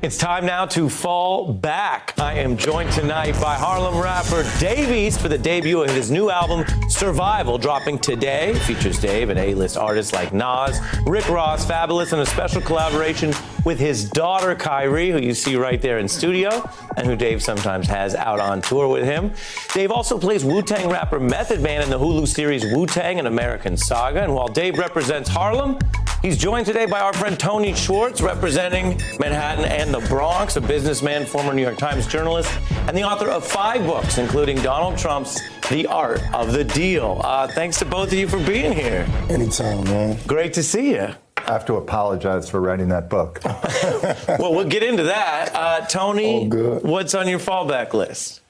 It's time now to fall back. I am joined tonight by Harlem rapper Dave East for the debut of his new album, Survival, dropping today. It features Dave and A-list artists like Nas, Rick Ross, Fabolous, and a special collaboration with his daughter, Kyrie, who you see right there in studio, and who Dave sometimes has out on tour with him. Dave also plays Wu-Tang rapper Method Man in the Hulu series Wu-Tang: An American Saga. And while Dave represents Harlem, he's joined today by our friend Tony Schwartz, representing Manhattan and the Bronx, a businessman, former New York Times journalist, and the author of 5 books, including Donald Trump's The Art of the Deal. Thanks to both of you for being here. Anytime, man. Great to see you. I have to apologize for writing that book. Well, we'll get into that. Tony, what's on your fallback list?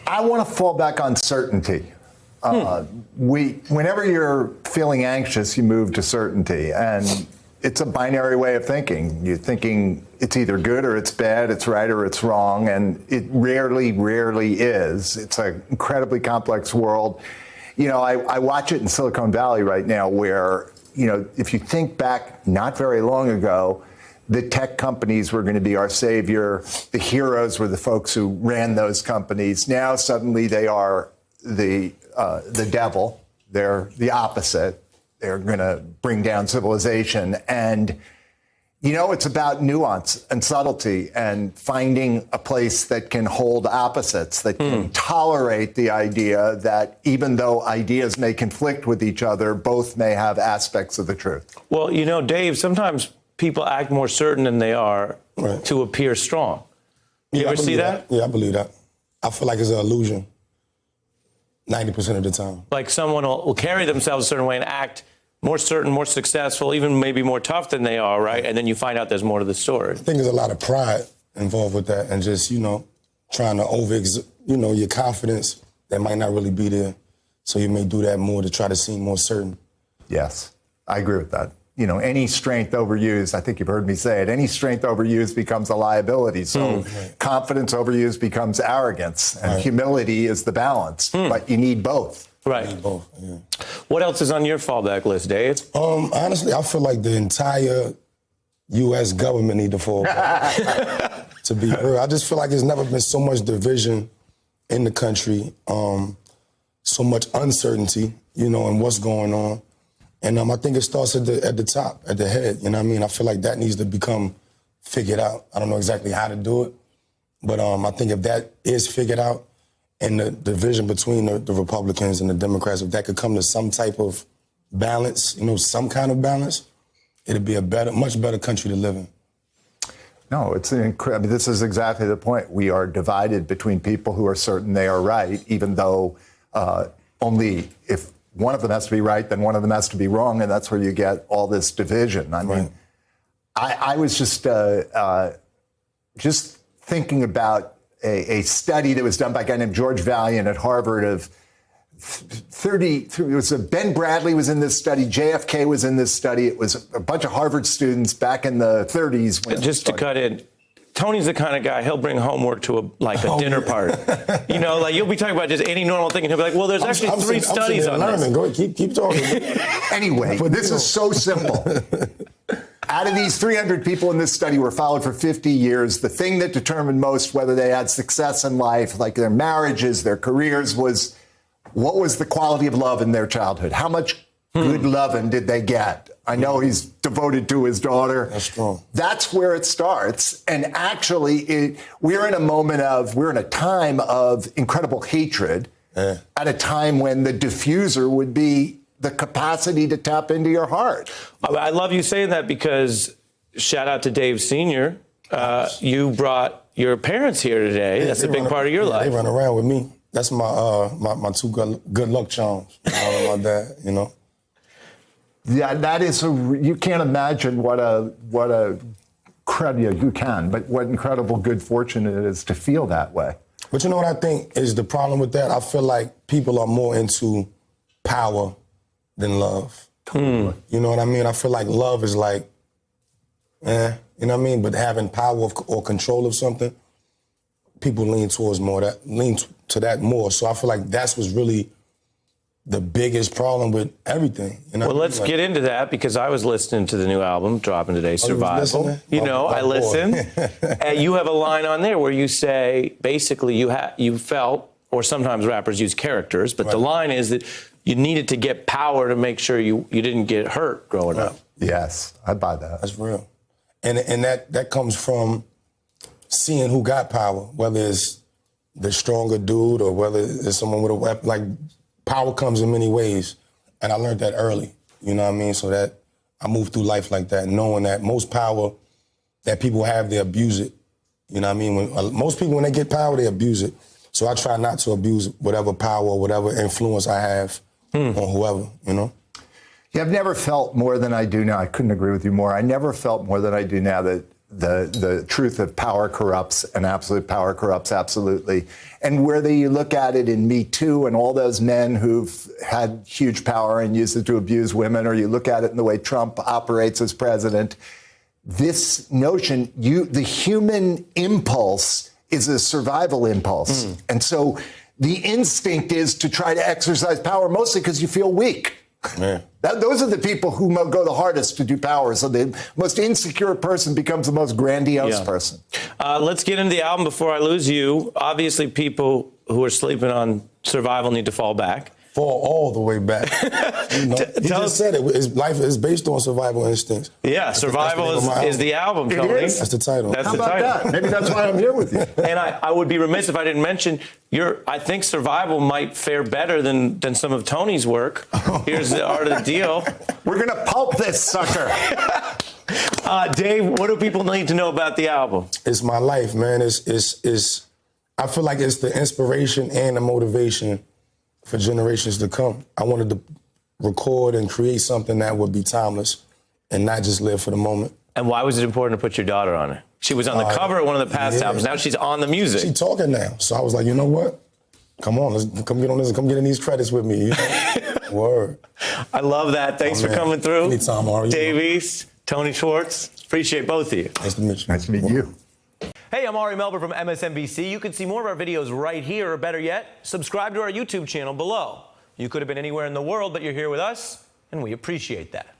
I want to fall back on certainty. Whenever you're feeling anxious, you move to certainty, and it's a binary way of thinking. You're thinking it's either good or it's bad, it's right or it's wrong, and it rarely is. It's an incredibly complex world. You know, I watch it in Silicon Valley right now where, you know, if you think back not very long ago, the tech companies were going to be our savior. The heroes were the folks who ran those companies. Now suddenly they are the devil. They're the opposite. They're going to bring down civilization. And, you know, it's about nuance and subtlety and finding a place that can hold opposites, that can tolerate the idea that even though ideas may conflict with each other, both may have aspects of the truth. Well, you know, Dave, sometimes people act more certain than they are to appear strong. You ever see that? Yeah, I believe that. I feel like it's an illusion 90% of the time. Like someone will carry themselves a certain way and act more certain, more successful, even maybe more tough than they are, right? And then you find out there's more to the story. I think there's a lot of pride involved with that and just, you know, trying to your confidence that might not really be there. So you may do that more to try to seem more certain. Yes, I agree with that. You know, any strength overused, I think you've heard me say it, any strength overused becomes a liability. So confidence overused becomes arrogance, and humility is the balance. But you need both. Right. You need both, yeah. What else is on your fallback list, Dave? Honestly, I feel like the entire U.S. government need to fall back. To be real, I just feel like there's never been so much division in the country, so much uncertainty, you know, in what's going on. And I think it starts at the top, at the head, you know what I mean? I feel like that needs to become figured out. I don't know exactly how to do it, but I think if that is figured out and the division between the Republicans and the Democrats, if that could come to some type of balance, you know, some kind of balance, it'd be a much better country to live in. No, it's incredible. This is exactly the point. We are divided between people who are certain they are right, even though only if one of them has to be right, then one of them has to be wrong, and that's where you get all this division. I mean, I was just thinking about a study that was done by a guy named George Valiant at Harvard of 30, it was Ben Bradley was in this study, JFK was in this study, it was a bunch of Harvard students back in the 30s. Just to cut in, Tony's the kind of guy, he'll bring homework to a dinner party. You know, like you'll be talking about just any normal thing and he'll be like, well, there's actually 3 studies on this. Go ahead, keep talking. Anyway, this is so simple. Out of these 300 people in this study were followed for 50 years. The thing that determined most whether they had success in life, like their marriages, their careers, was what was the quality of love in their childhood? How much good loving did they get? I know he's devoted to his daughter. That's strong. That's where it starts. And actually, we're in a time of incredible hatred at a time when the diffuser would be the capacity to tap into your heart. I love you saying that because shout out to Dave Sr. You brought your parents here today. Yeah, that's a big part of your life. They run around with me. That's my 2 good luck charms. My dad, you know. Yeah, that is you can't imagine what incredible good fortune it is to feel that way. But you know what I think is the problem with that? I feel like people are more into power than love. You know what I mean? I feel like love is like, you know what I mean? But having power or control of something, people lean to that more. So I feel like that's what's really the biggest problem with everything. You know Well, let's get into that because I was listening to the new album dropping today, Survival. I listen. And you have a line on there where you say, basically, you felt, or sometimes rappers use characters, but the line is that you needed to get power to make sure you didn't get hurt growing up. Yes, I buy that. That's real. And that comes from seeing who got power, whether it's the stronger dude or whether it's someone with a weapon. Like, power comes in many ways. And I learned that early, you know what I mean? So that I moved through life like that, knowing that most power that people have, they abuse it. You know what I mean? Most people, when they get power, they abuse it. So I try not to abuse whatever power or whatever influence I have on whoever, you know? Yeah, I've never felt more than I do now. I couldn't agree with you more. I never felt more than I do now that the truth of power corrupts and absolute power corrupts absolutely. And whether you look at it in Me Too and all those men who've had huge power and used it to abuse women, or you look at it in the way Trump operates as president, this notion, the human impulse is a survival impulse. And so the instinct is to try to exercise power mostly because you feel weak. Those are the people who go the hardest to do power. So the most insecure person becomes the most grandiose person. Let's get into the album before I lose you. Obviously, people who are sleeping on Survival need to fall back. Fall all the way back. You know, he just said it. His life is based on survival instincts. Yeah, Survival is the album, Tony. It is? That's the title. That's How the about title. that? Maybe that's why I'm here with you. And I would be remiss if I didn't mention I think Survival might fare better than some of Tony's work. Here's the art of the deal. We're going to pulp this sucker. Dave, what do people need to know about the album? It's my life, man. I feel like it's the inspiration and the motivation for generations to come. I wanted to record and create something that would be timeless and not just live for the moment. And why was it important to put your daughter on it? She was on the cover of one of the past albums. Now she's on the music. She's talking now. So I was like, you know what? Come on, let's come get on this. Come get in these credits with me. You know? Word. I love that. Thanks for coming through. Anytime, Ari. Davies, Tony Schwartz. Appreciate both of you. Nice to meet you. Nice to meet you. Hey, I'm Ari Melber from MSNBC. You can see more of our videos right here, or better yet, subscribe to our YouTube channel below. You could have been anywhere in the world, but you're here with us, and we appreciate that.